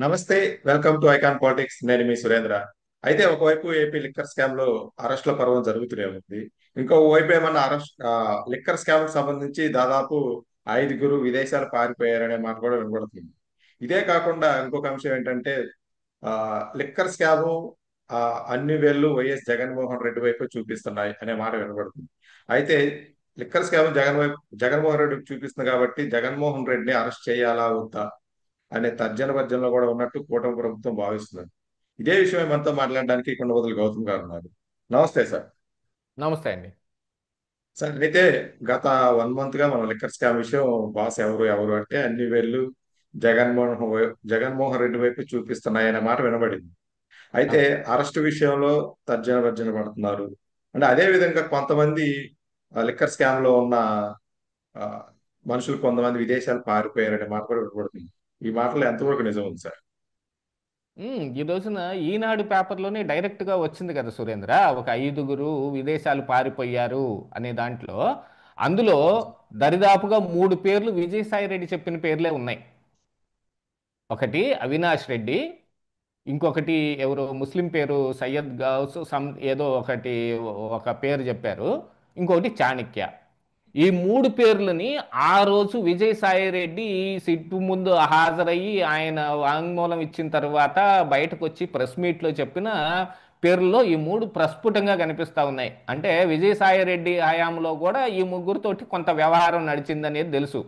నమస్తే. Welcome to icon politics. నేను మీ సురేంద్ర. అయితే ఒకవైపు ఏపీ లిక్కర్ స్కామ్ లో అరెస్టుల పర్వం జరుగుతూనే ఉంది. ఇంకో వైపు ఏమన్నా లిక్కర్ స్కామ్ కి సంబంధించి దాదాపు 5గురు విదేశాలు పారిపోయారనే మాట కూడా వినబడుతుంది. ఇదే కాకుండా ఇంకొక అంశం ఏంటంటే ఆ లిక్కర్ స్కాము ఆ అన్ని వేళ్ళు వైఎస్ జగన్మోహన్ రెడ్డి వైపు చూపిస్తున్నాయి అనే మాట వినబడుతుంది. అయితే లిక్కర్ స్కామ్ జగన్మోహన్ రెడ్డికి చూపిస్తుంది కాబట్టి జగన్మోహన్ రెడ్డిని అరెస్ట్ చేయాలా వద్దా అనే తర్జన భర్జనలో కూడా ఉన్నట్టు కూటమి ప్రభుత్వం భావిస్తున్నారు. ఇదే విషయమై మనతో మాట్లాడడానికి కొండవదలు గౌతమ్ గారు ఉన్నారు. నమస్తే సార్. నమస్తే అండి. సార్ అయితే గత 1 మంత్ గా మనం లిక్కర్ స్కామ్ విషయం బాస్ ఎవరు ఎవరు అంటే అన్ని వేళ్ళు జగన్మోహన్ రెడ్డి వైపు చూపిస్తున్నాయనే మాట వినబడింది. అయితే అవును. అరెస్ట్ విషయంలో తర్జన భర్జన పడుతున్నారు. అంటే అదే విధంగా కొంతమంది లిక్కర్ స్కామ్ లో ఉన్న ఆ, మనుషులు కొంతమంది విదేశాలు పారిపోయారనే మాట కూడా వినబడుతుంది. ఈ మాటలు ఎంతవరకు నిజం ఉంది సార్? ఈ రోజున ఈనాడు పేపర్లోనే డైరెక్ట్గా వచ్చింది కదా సురేంద్ర. ఒక 5గురు విదేశాలు పారిపోయారు అనే దాంట్లో. అందులో దరిదాపుగా 3 పేర్లు విజయసాయి రెడ్డి చెప్పిన పేర్లే ఉన్నాయి. ఒకటి అవినాష్ రెడ్డి, ఇంకొకటి ఎవరు ముస్లిం పేరు సయ్యద్ గౌస్ ఏదో ఒకటి, ఒక పేరు చెప్పారు. ఇంకొకటి చాణక్య. ఈ 3 పేర్లని ఆ రోజు విజయసాయి రెడ్డి సిట్టు ముందు హాజరయ్యి ఆయన వాంగ్మూలం ఇచ్చిన తర్వాత బయటకు వచ్చి ప్రెస్ మీట్లో చెప్పిన పేర్లలో ఈ 3 ప్రస్ఫుటంగా కనిపిస్తా ఉన్నాయి. అంటే విజయసాయి రెడ్డి హయాంలో కూడా ఈ ముగ్గురితోటి కొంత వ్యవహారం నడిచిందనేది తెలుసు.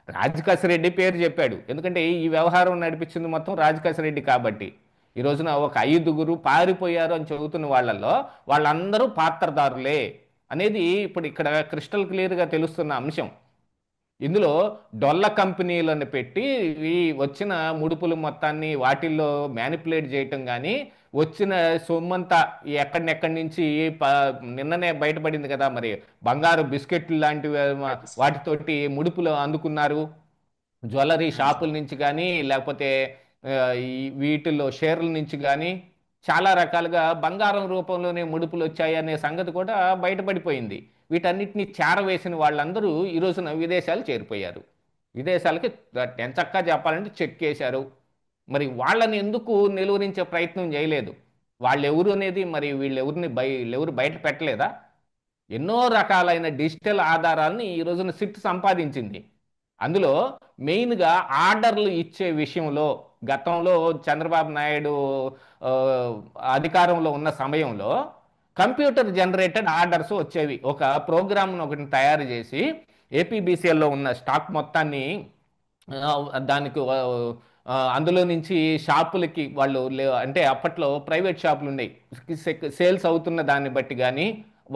రాజకాశి రెడ్డి పేరు చెప్పాడు, ఎందుకంటే ఈ వ్యవహారం నడిపించింది మొత్తం రాజకాశి రెడ్డి కాబట్టి. ఈ రోజున ఒక 5గురు పారిపోయారు అని చెబుతున్న వాళ్ళల్లో వాళ్ళందరూ పాత్రదారులే అనేది ఇప్పుడు ఇక్కడ క్రిస్టల్ క్లియర్గా తెలుస్తున్న అంశం. ఇందులో డొల్ల కంపెనీలను పెట్టి ఈ వచ్చిన ముడుపులు మొత్తాన్ని వాటిల్లో మ్యానిపులేట్ చేయటం కానీ, వచ్చిన సొమ్మంతా ఎక్కడినెక్కడి నుంచి నిన్ననే బయటపడింది కదా మరి, బంగారు బిస్కెట్లు లాంటివి వాటితోటి ముడుపులు అందుకున్నారు. జ్యువెలరీ షాపుల నుంచి కానీ, లేకపోతే ఆ, వీటిల్లో షేర్ల నుంచి కానీ చాలా రకాలుగా బంగారం రూపంలోనే ముడుపులు వచ్చాయి అనే సంగతి కూడా బయటపడిపోయింది. వీటన్నిటిని చేరవేసిన వాళ్ళందరూ ఈ రోజున విదేశాలు చేరిపోయారు. విదేశాలకి ఎంచక్కా చెప్పాలంటే చెక్ వేశారు. మరి వాళ్ళని ఎందుకు నిలువరించే ప్రయత్నం చేయలేదు? వాళ్ళెవరు అనేది మరి వీళ్ళెవరు బయట పెట్టలేదా? ఎన్నో రకాలైన డిజిటల్ ఆధారాలని ఈ రోజున సిట్ సంపాదించింది. అందులో మెయిన్గా ఆర్డర్లు ఇచ్చే విషయంలో గతంలో చంద్రబాబు నాయుడు ఆ, అధికారంలో ఉన్న సమయంలో కంప్యూటర్ జనరేటెడ్ ఆర్డర్స్ వచ్చేవి. ఒక ప్రోగ్రామ్ను ఒకటి తయారు చేసి ఏపీబీసీఎల్లో ఉన్న స్టాక్ మొత్తాన్ని దానికి అందులో నుంచి షాపులకి వాళ్ళు అంటే అప్పట్లో ప్రైవేట్ షాపులు ఉన్నాయి, సేల్స్ అవుతున్న దాన్ని బట్టి కానీ,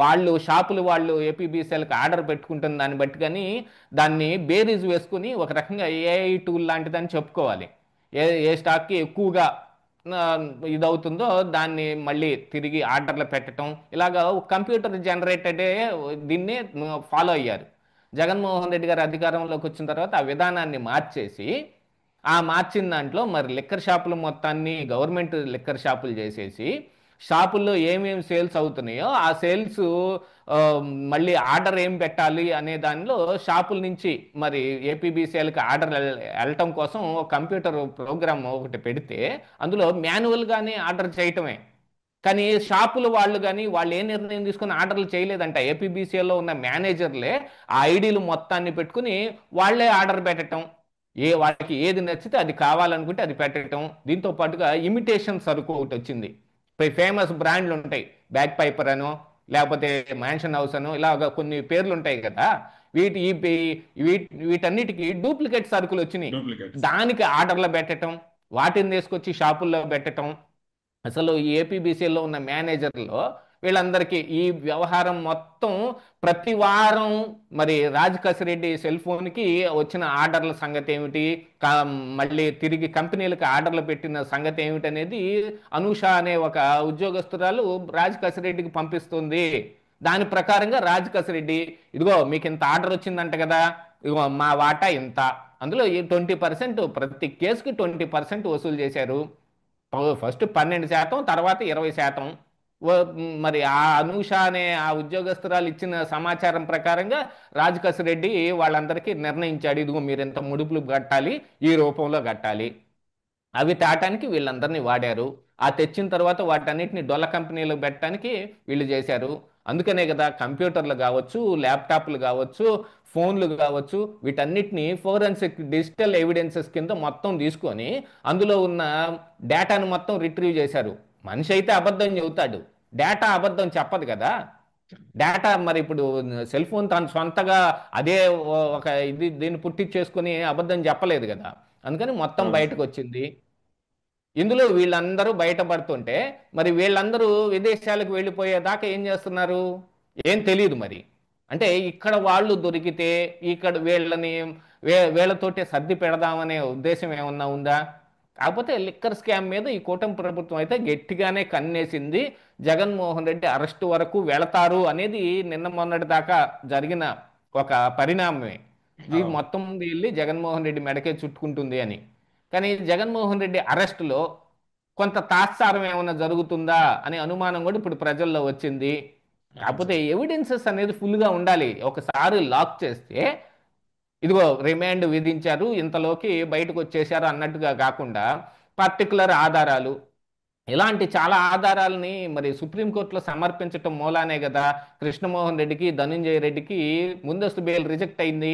వాళ్ళు ఏపీబీసీఎల్కి ఆర్డర్ పెట్టుకుంటున్న దాన్ని బట్టి కానీ దాన్ని బేరీజ్ వేసుకుని ఒక రకంగా ఏఐ టూల్ లాంటిదని చెప్పుకోవాలి. ఏ ఏ స్టాక్కి ఎక్కువగా ఆ, ఇదవుతుందో దాన్ని మళ్ళీ తిరిగి ఆర్డర్లు పెట్టడం, ఇలాగా కంప్యూటర్ జనరేటెడే దీన్ని ఫాలో అయ్యారు. జగన్మోహన్ రెడ్డి గారు అధికారంలోకి వచ్చిన తర్వాత ఆ విధానాన్ని మార్చేసి, ఆ మార్చిన దాంట్లో మరి లిక్కర్ షాపులు మొత్తాన్ని గవర్నమెంట్ లిక్కర్ షాపులు చేసేసి, షాపుల్లో ఏమేమి సేల్స్ అవుతున్నాయో ఆ సేల్స్ మళ్ళీ ఆర్డర్ ఏం పెట్టాలి అనే దానిలో షాపుల నుంచి మరి ఏపీబీసీఎల్కి ఆర్డర్ వెళ్ళటం కోసం ఒక కంప్యూటర్ ప్రోగ్రామ్ ఒకటి పెడితే అందులో మాన్యువల్గానే ఆర్డర్ చేయటమే. కానీ షాపుల వాళ్ళు కానీ వాళ్ళు ఏ నిర్ణయం తీసుకుని ఆర్డర్లు చేయలేదంట. ఏపీబీసీఎల్లో ఉన్న మేనేజర్లే ఆ ఐడీలు మొత్తాన్ని పెట్టుకుని వాళ్ళే ఆర్డర్ పెట్టడం. వాళ్ళకి ఏది నచ్చితే అది కావాలనుకుంటే అది పెట్టడం. దీంతో పాటుగా ఇమిటేషన్ సరుకు ఒకటి వచ్చింది. ఫేమస్ బ్రాండ్లు ఉంటాయి, బ్యాక్ పైపర్ అనో లేకపోతే మ్యాన్షన్ హౌస్ అనో ఇలాగ కొన్ని పేర్లు ఉంటాయి కదా. వీటి ఈ వీటన్నిటికీ డూప్లికేట్ సరుకులు వచ్చినాయి. డూప్లికేట్స్. దానికి ఆర్డర్లు పెట్టడం, వాటిని తీసుకొచ్చి షాపుల్లో పెట్టడం. అసలు ఈ ఏపీబీసీలో ఉన్న మేనేజర్లో వీళ్ళందరికీ ఈ వ్యవహారం మొత్తం ప్రతి వారం మరి రెడ్డి సెల్ ఫోన్కి వచ్చిన ఆర్డర్ల సంగతి ఏమిటి, మళ్ళీ తిరిగి కంపెనీలకు ఆర్డర్లు పెట్టిన సంగతి ఏమిటి అనేది అనూష అనే ఒక ఉద్యోగస్తురాలు రెడ్డికి పంపిస్తుంది. దాని ప్రకారంగా రెడ్డి, ఇదిగో మీకు ఇంత ఆర్డర్ వచ్చిందంట కదా, ఇదిగో మా వాటా ఇంత, అందులో ఈ 20%, ప్రతి కేసుకి 20% వసూలు చేశారు. ఫస్ట్ 12%, తర్వాత 20%. మరి ఆ అనూష అనే ఆ ఉద్యోగస్తురాలు ఇచ్చిన సమాచారం ప్రకారంగా రెడ్డి వాళ్ళందరికీ నిర్ణయించాడు, ఇదిగో మీరు ఎంత ముడుపులు కట్టాలి, ఈ రూపంలో కట్టాలి. అవి తేటానికి వీళ్ళందరినీ వాడారు. ఆ తెచ్చిన తర్వాత వాటన్నిటిని డొల్ల కంపెనీలకు పెట్టడానికి వీళ్ళు చేశారు. అందుకనే కదా కంప్యూటర్లు కావచ్చు, ల్యాప్టాప్లు కావచ్చు, ఫోన్లు కావచ్చు, వీటన్నిటిని ఫోరెన్సిక్ డిజిటల్ ఎవిడెన్సెస్ కింద మొత్తం తీసుకొని అందులో ఉన్న డేటాను మొత్తం రిట్రీవ్ చేశారు. మనిషి అయితే అబద్ధం చెబుతాడు, డేటా అబద్ధం చెప్పదు కదా. డేటా మరి ఇప్పుడు సెల్ ఫోన్ తను సొంతగా అదే ఒక దీన్ని పుట్టించేసుకొని అబద్ధం చెప్పలేదు కదా. అందుకని మొత్తం అవును బయటకు సార్. వచ్చింది. ఇందులో వీళ్ళందరూ బయటపడుతుంటే మరి వీళ్ళందరూ విదేశాలకు వెళ్ళిపోయేదాకా ఏం చేస్తున్నారు ఏం తెలియదు మరి. అంటే ఇక్కడ వాళ్ళు దొరికితే ఇక్కడ వీళ్ళని వీళ్ళతోటే సర్ది పెడదామనే ఉద్దేశం ఏమన్నా ఉందా? కాకపోతే లిక్కర్ స్కామ్ మీద ఈ కూటమి ప్రభుత్వం అయితే గట్టిగానే కన్నేసింది. జగన్మోహన్ రెడ్డి అరెస్టు వరకు వెళతారు అనేది నిన్న మొన్నటి దాకా జరిగిన ఒక పరిణామమే. ఇది అవును. మొత్తం వెళ్ళి జగన్మోహన్ రెడ్డి మెడకే చుట్టుకుంటుంది అని. కానీ జగన్మోహన్ రెడ్డి అరెస్టులో కొంత తాత్సారం ఏమైనా జరుగుతుందా అనే అనుమానం కూడా ఇప్పుడు ప్రజల్లో వచ్చింది. అవును కాకపోతే సార్. ఎవిడెన్సెస్ అనేది ఫుల్గా ఉండాలి. ఒకసారి లాక్ చేస్తే ఇదిగో రిమాండ్ విధించారు, ఇంతలోకి బయటకు వచ్చేశారు అన్నట్టుగా కాకుండా పర్టికులర్ ఆధారాలు, ఇలాంటి చాలా ఆధారాలని మరి సుప్రీంకోర్టులో సమర్పించటం మూలానే కదా కృష్ణమోహన్ రెడ్డికి, ధనుంజయ రెడ్డికి ముందస్తు బెయిల్ రిజెక్ట్ అయింది.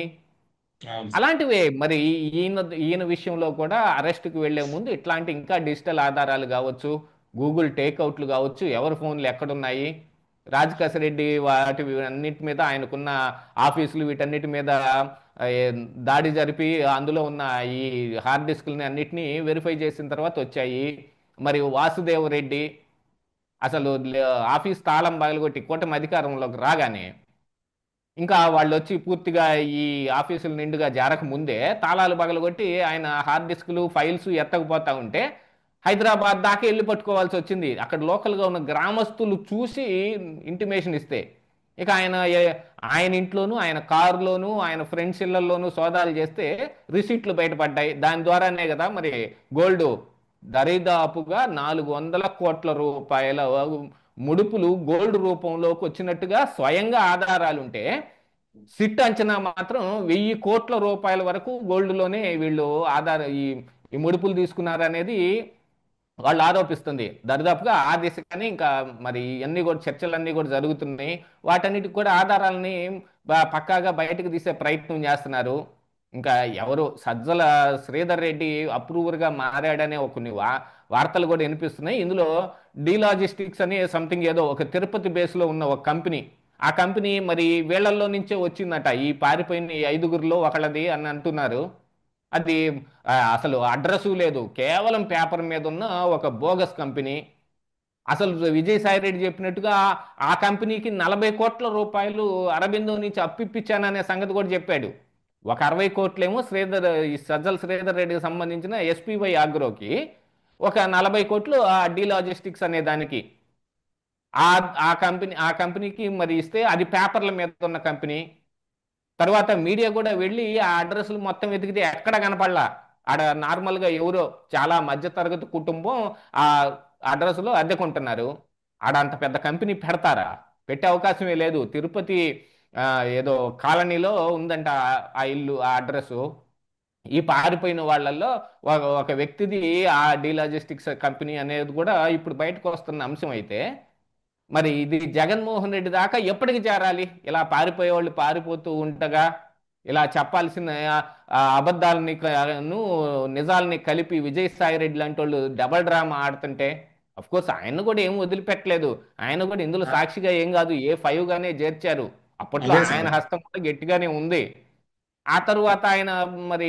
అవును సార్. అలాంటివే మరి ఈయన ఈయన విషయంలో కూడా అరెస్ట్కి వెళ్లే ముందు ఇట్లాంటి ఇంకా డిజిటల్ ఆధారాలు కావచ్చు, గూగుల్ టేక్అవుట్లు కావచ్చు, ఎవరి ఫోన్లు ఎక్కడున్నాయి, రెడ్డి వాటి అన్నిటి మీద ఆయనకున్న ఆఫీసులు వీటన్నిటి మీద ఏ, దాడి జరిపి అందులో ఉన్న ఈ హార్డ్ డిస్క్లని అన్నిటినీ వెరిఫై చేసిన తర్వాత వచ్చాయి. మరి వాసుదేవ్ రెడ్డి అసలు ఆఫీస్ తాళం పగలగొట్టి కూటమి అధికారంలోకి రాగానే ఇంకా వాళ్ళు వచ్చి పూర్తిగా ఈ ఆఫీసుల నిండుగా జారక ముందే తాళాలు పగలగొట్టి ఆయన హార్డ్ డిస్క్లు ఫైల్స్ ఎత్తకపోతా ఉంటే హైదరాబాద్ దాకా వెళ్ళి పట్టుకోవాల్సి వచ్చింది. అక్కడ లోకల్గా ఉన్న గ్రామస్తులు చూసి ఇంటిమేషన్ ఇస్తే ఇక ఆయన ఇంట్లోనూ ఆయన కారులోనూ ఆయన ఫ్రెండ్స్ ఇళ్లలోనూ సోదాలు చేస్తే రిసీట్లు బయటపడ్డాయి. దాని ద్వారానే కదా మరి గోల్డ్ దరిదాపుగా 400 కోట్ల రూపాయల ముడుపులు గోల్డ్ రూపంలోకి వచ్చినట్టుగా స్వయంగా ఆధారాలుంటే సిట్ అంచనా మాత్రం 1000 కోట్ల రూపాయల వరకు గోల్డ్లోనే వీళ్ళు ఈ ఈ ముడుపులు తీసుకున్నారనేది వాళ్ళు ఆరోపిస్తుంది. దరిదాపుగా ఆ దిశగానే ఇంకా మరి ఇవన్నీ కూడా చర్చలన్నీ కూడా జరుగుతున్నాయి. వాటన్నిటికి కూడా ఆధారాలని పక్కాగా బయటకు తీసే ప్రయత్నం చేస్తున్నారు. ఇంకా ఎవరు సజ్జల శ్రీధర్ రెడ్డి అప్రూవర్గా మారాడనే కొన్ని వార్తలు కూడా వినిపిస్తున్నాయి. ఇందులో డి లాజిస్టిక్స్ అనే సంథింగ్ ఏదో ఒక తిరుపతి బేస్లో ఉన్న ఒక కంపెనీ, ఆ కంపెనీ మరి వీళ్ళల్లో నుంచే వచ్చిందట. ఈ పారిపోయిన ఈ ఐదుగురిలో ఒకళ్ళది అని అంటున్నారు. అది అసలు అడ్రస్ లేదు, కేవలం పేపర్ మీద ఉన్న ఒక బోగస్ కంపెనీ. అసలు విజయసాయి రెడ్డి చెప్పినట్టుగా ఆ కంపెనీకి 40 కోట్ల రూపాయలు అరబిందో నుంచి అప్పిప్పించాననే సంగతి కూడా చెప్పాడు. ఒక 60 కోట్లేమో ఈ సజ్జల శ్రీధర్ రెడ్డికి సంబంధించిన ఎస్పీవై ఆగ్రోకి, ఒక 40 కోట్లు ఆ డి లాజిస్టిక్స్ అనే దానికి ఆ ఆ కంపెనీకి మరి ఇస్తే అది పేపర్ల మీద ఉన్న కంపెనీ. తర్వాత మీడియా కూడా వెళ్ళి ఆ అడ్రస్లు మొత్తం వెతికితే ఎక్కడ కనపడలా. ఆడ నార్మల్గా ఎవరో చాలా మధ్యతరగతి కుటుంబం ఆ అడ్రస్లో అద్దెకుంటున్నారు. ఆడ అంత పెద్ద కంపెనీ పెడతారా? పెట్టే అవకాశమే లేదు. తిరుపతి ఆ, ఏదో కాలనీలో ఉందంట ఆ ఇల్లు, ఆ అడ్రస్. ఈ పారిపోయిన వాళ్ళల్లో ఒక వ్యక్తిది ఆ డీ లాజిస్టిక్స్ కంపెనీ అనేది కూడా ఇప్పుడు బయటకు వస్తున్న అంశం అయితే మరి ఇది జగన్మోహన్ రెడ్డి దాకా ఎప్పటికి చేరాలి? ఇలా పారిపోయే వాళ్ళు పారిపోతూ ఉండగా ఇలా చెప్పాల్సిన అబద్ధాలని నిజాలని కలిపి విజయసాయి రెడ్డి లాంటి వాళ్ళు డబల్ డ్రామా ఆడుతుంటే అఫ్ కోర్స్ ఆయన కూడా ఏం వదిలిపెట్టలేదు. ఆయన కూడా ఇందులో ఆ, సాక్షిగా ఏం కాదు, A5 గానే చేర్చారు. అప్పట్లో అదే ఆయన సార్. హస్తం కూడా గట్టిగానే ఉంది. ఆ తరువాత ఆయన మరి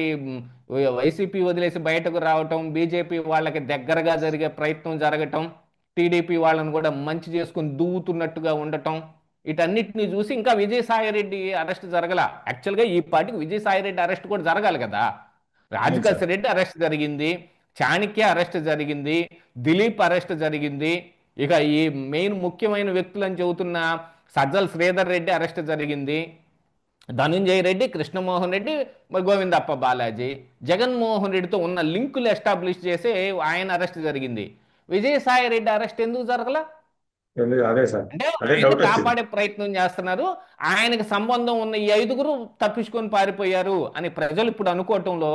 వైసీపీ వదిలేసి బయటకు రావటం, బీజేపీ వాళ్ళకి దగ్గరగా జరిగే ప్రయత్నం జరగటం, టీడీపీ వాళ్ళని కూడా మంచి చేసుకుని దువ్వుతున్నట్టుగా ఉండటం, వీటన్నిటిని చూసి ఇంకా విజయసాయి రెడ్డి అరెస్ట్ జరగల. యాక్చువల్గా ఈ పార్టీకి విజయసాయి రెడ్డి అరెస్ట్ కూడా జరగాలి కదా. అవును రాజకేశ్ సార్. రెడ్డి అరెస్ట్ జరిగింది, చాణక్య అరెస్ట్ జరిగింది, దిలీప్ అరెస్ట్ జరిగింది. ఇక ఈ మెయిన్ ముఖ్యమైన వ్యక్తులని చెబుతున్న సజ్జల శ్రీధర్ రెడ్డి అరెస్ట్ జరిగింది. ధనుంజయ రెడ్డి, కృష్ణమోహన్ రెడ్డి, మరి గోవిందప్ప బాలాజీ, జగన్మోహన్ రెడ్డితో ఉన్న లింకులు ఎస్టాబ్లిష్ చేసి ఆయన అరెస్ట్ జరిగింది. విజయసాయి రెడ్డి అరెస్ట్ ఎందుకు జరగల? అదే సార్. అంటే అదే ఆయన్ని డౌట్ వచ్చింది. కాపాడే ప్రయత్నం చేస్తున్నారు. ఆయనకి సంబంధం ఉన్న ఈ ఐదుగురు తప్పించుకొని పారిపోయారు అని ప్రజలు ఇప్పుడు అనుకోవటంలో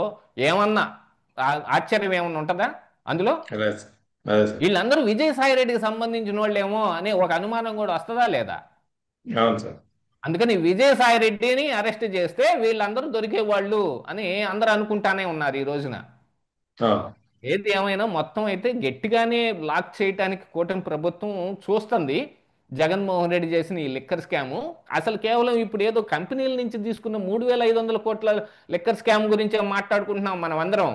ఏమన్నా ఆశ్చర్యం ఏమన్నా ఉంటుందా? అందులో అదే సార్. అదే సార్. వీళ్ళందరూ విజయసాయి రెడ్డికి సంబంధించిన వాళ్ళేమో అనే ఒక అనుమానం కూడా వస్తుందా లేదా? అవును సార్. అందుకని విజయసాయి రెడ్డిని అరెస్ట్ చేస్తే వీళ్ళందరూ దొరికేవాళ్ళు అని అందరూ అనుకుంటానే ఉన్నారు ఈ రోజున. అవును. ఏది ఏమైనా మొత్తం అయితే గట్టిగానే లాక్ చేయటానికి కూటమి ప్రభుత్వం చూస్తుంది. జగన్మోహన్ రెడ్డి చేసిన ఈ లిక్కర్ స్కాము అసలు కేవలం ఇప్పుడు ఏదో కంపెనీల నుంచి తీసుకున్న 3,500 కోట్ల లిక్కర్ స్కామ్ గురించే మాట్లాడుకుంటున్నాం మనం అందరం.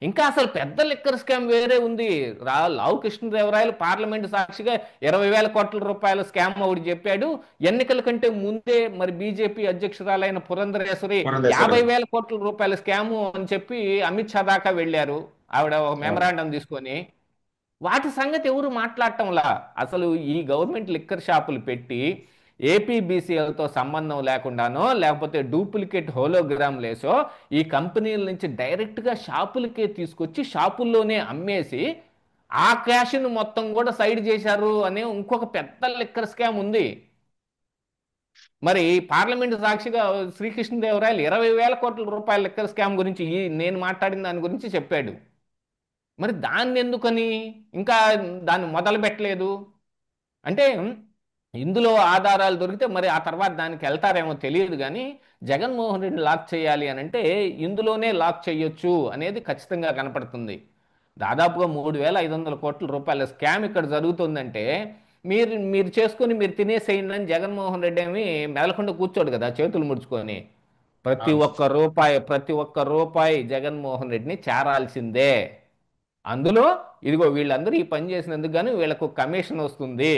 ఇంకా అసలు పెద్ద లిక్కర్ స్కామ్ వేరే ఉంది. లావు కృష్ణదేవరాయలు పార్లమెంటు సాక్షిగా 20,000 కోట్ల రూపాయల స్కామ్ ఒకటి చెప్పాడు. ఎన్నికల కంటే ముందే మరి బీజేపీ అధ్యక్షురాలైన పురంధరేశ్వరి పురంధేశ్వరి. 50,000 కోట్ల రూపాయల స్కాము అని చెప్పి అమిత్ షా దాకా వెళ్ళారు, ఆవిడ ఒక అవును. మెమరాండం తీసుకొని. వాటి సంగతి ఎవరు మాట్లాడటంలా. అసలు ఈ గవర్నమెంట్ లిక్కర్ షాపులు పెట్టి ఏపీబీసీఎల్తో సంబంధం లేకుండానో లేకపోతే డూప్లికేట్ హోలోగ్రామ్లేసో ఈ కంపెనీల నుంచి డైరెక్ట్గా షాపులకే తీసుకొచ్చి షాపుల్లోనే అమ్మేసి ఆ క్యాష్ను మొత్తం కూడా సైడ్ చేశారు అనే ఇంకొక పెద్ద లిక్కర్ స్కామ్ ఉంది. మరి పార్లమెంటు సాక్షిగా శ్రీకృష్ణదేవరాయలు 20,000 కోట్ల రూపాయల లిక్కర్ స్కామ్ గురించి నేను మాట్లాడిన దాని గురించి చెప్పాడు. మరి దాన్ని ఎందుకని ఇంకా దాన్ని మొదలు పెట్టలేదు అంటే, ఇందులో ఆధారాలు దొరికితే మరి ఆ తర్వాత దానికి వెళ్తారేమో తెలియదు కానీ జగన్మోహన్ రెడ్డిని లాక్ చేయాలి అని అంటే ఇందులోనే లాక్ చేయొచ్చు అనేది ఖచ్చితంగా కనపడుతుంది. దాదాపుగా 3,500 కోట్ల రూపాయల స్కామ్ ఇక్కడ జరుగుతుందంటే మీరు మీరు చేసుకొని మీరు తినేసేయండి అని జగన్మోహన్ రెడ్డి ఏమి మెదలకుండా కూర్చోడు కదా చేతులు ముడుచుకొని. ప్రతి అవును ఒక్క రూపాయి ప్రతి ఒక్క రూపాయి జగన్మోహన్ రెడ్డిని చేరాల్సిందే. అందులో ఇదిగో వీళ్ళందరూ ఈ పని చేసినందుకు గాను వీళ్ళకు కమిషన్ వస్తుంది.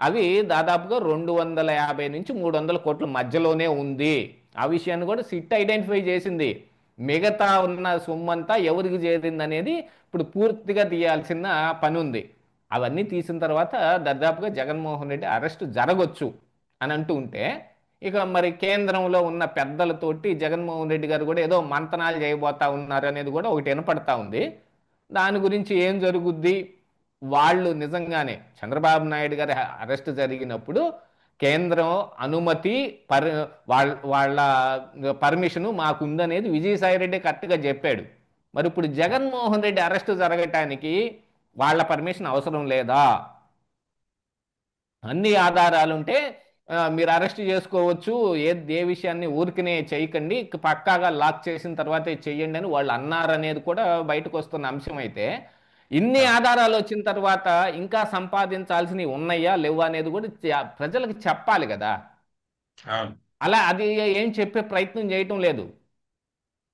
అవి దాదాపుగా 250 నుంచి 300 కోట్ల మధ్యలోనే ఉంది. ఆ విషయాన్ని కూడా సిట్ ఐడెంటిఫై చేసింది. మిగతా ఉన్న సొమ్మంతా ఎవరికి చేరింది అనేది ఇప్పుడు పూర్తిగా తీయాల్సిన పని ఉంది. అవన్నీ తీసిన తర్వాత దాదాపుగా జగన్మోహన్ రెడ్డి అరెస్ట్ జరగొచ్చు అని అంటూ ఉంటే, ఇక మరి కేంద్రంలో ఉన్న పెద్దలతోటి జగన్మోహన్ రెడ్డి గారు కూడా ఏదో మంతనాలు చేయబోతా ఉన్నారు అనేది కూడా ఒకటి వినపడతా ఉంది. దాని గురించి ఏం జరుగుద్ది? వాళ్ళు నిజంగానే చంద్రబాబు నాయుడు గారి అరెస్ట్ జరిగినప్పుడు కేంద్రం అనుమతి పర్ వాళ్ళ పర్మిషను మాకుందనేది విజయసాయి రెడ్డి కరెక్ట్గా చెప్పాడు. మరి ఇప్పుడు జగన్మోహన్ రెడ్డి అరెస్ట్ జరగటానికి వాళ్ళ పర్మిషన్ అవసరం లేదా? అన్ని ఆధారాలుంటే మీరు అరెస్ట్ చేసుకోవచ్చు. ఏ విషయాన్ని ఊరికనే చేయకండి, పక్కాగా లాక్ చేసిన తర్వాతే చెయ్యండి అని వాళ్ళు అన్నారనేది కూడా బయటకు వస్తున్న అంశం అయితే, ఇన్ని అవును. ఆధారాలు వచ్చిన తర్వాత ఇంకా సంపాదించాల్సినవి ఉన్నాయా లేవా అనేది కూడా ప్రజలకు చెప్పాలి కదా. అవును. అలా అది ఏం చెప్పే ప్రయత్నం చేయటం లేదు.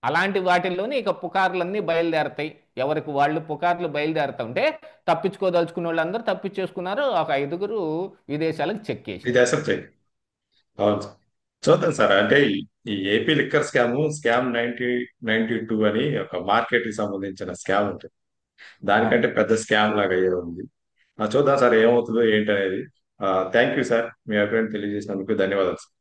అలాంటి వాటిల్లోనే ఇక పుకార్లన్నీ బయలుదేరతాయి. ఎవరికి వాళ్ళు పుకార్లు బయలుదేరుతుంటే తప్పించుకోదలుచుకున్న వాళ్ళందరూ తప్పించేసుకున్నారు. ఒక 5గురు విదేశాలకు చెక్కేశారు. ఇది అసలు చెయ్యి. అవును సార్. చూద్దాం సార్. అంటే ఈ ఏపీ లిక్కర్ స్కామ్ 1992 అని ఒక మార్కెట్ కి సంబంధించిన స్కామ్ ఉంటుంది. అవును. దానికంటే పెద్ద స్కామ్ లాగా అయ్యే ఉంది. చూద్దాం సార్ ఏమవుతుందో ఏంటనేది. థ్యాంక్ యూ సార్, మీ అభిప్రాయం తెలియజేసినందుకు ధన్యవాదాలు సార్.